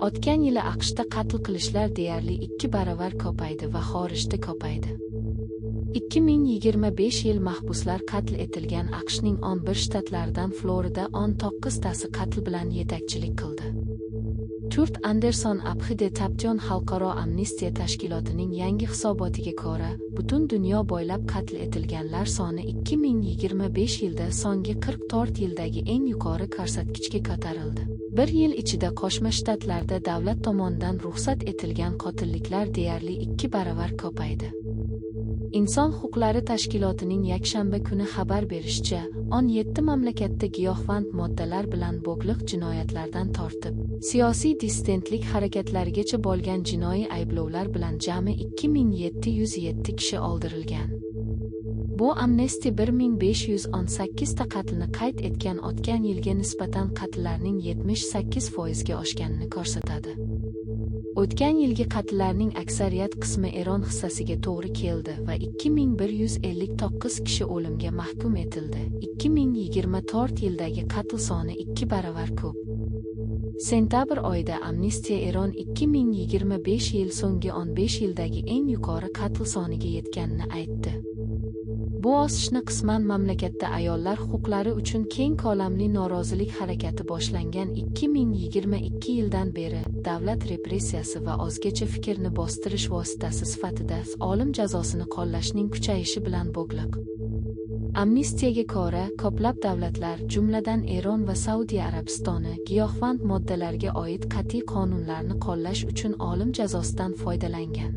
O'tgan yili AQShda qatl qilishlar deyarli 2 baravar ko'paydi va xorijda ko'paydi. 2025 yil mahbuslar qatl etilgan AQShning 11 shtatlaridan Florida 19 tasi qatl bilan yetakchilik qildi. Kurt Anderson Abxide Tapjon Xalqaro amnistiya tashkilotining yangi hisobotiga ko'ra, butun dunyo bo'ylab qatl etilganlar soni 2025 yilda so'nggi 44 yildagi eng yuqori ko'rsatkichga ko'tarildi. Bir yil ichida Qo'shma Shtatlarda davlat tomonidan ruxsat etilgan qotilliklar deyarli 2 baravar ko'paydi. Inson huquqlari tashkilotining yakshanba kuni xabar berishicha, 17 mamlakatda giyohvand moddalar bilan bog'liq jinoyatlardan tortib, siyosiy dissidentlik harakatlarigacha bo'lgan jinoiy ayblovlar bilan jami 2707 kishi o'ldirilgan. Bu Amnesty 1518 ta qatlni qayd etgan o'tgan yilga nisbatan qatllarning 78% ga oshganini ko'rsatadi. O'tgan yilgi qatllarning aksariyat qismi Eron hissasiga to'g'ri keldi va 2159 kishi o'limga mahkum etildi. 2024 yildagi qatl soni 2 baravar ko'p. Sentabr oyida Amnistiya Eron 2025 yil so'nggi 15 yildagi eng yuqori qatl soniga yetganini aytdi. Bu o'sishni qisman mamlakatda ayollar huquqlari uchun keng ko'lamli norozilik harakati boshlangan 2022 yildan beri davlat repressiyasi va o'zgacha fikrni bostirish vositasi sifatida o'lim jazosini qo'llashning kuchayishi bilan bog'liq. Amnistiyaga ko'ra, ko'plab davlatlar, jumladan Eron va Saudiya Arabistoni, giyohvand moddalarga oid qat'iy qonunlarni qo'llash uchun o'lim jazosidan foydalangan.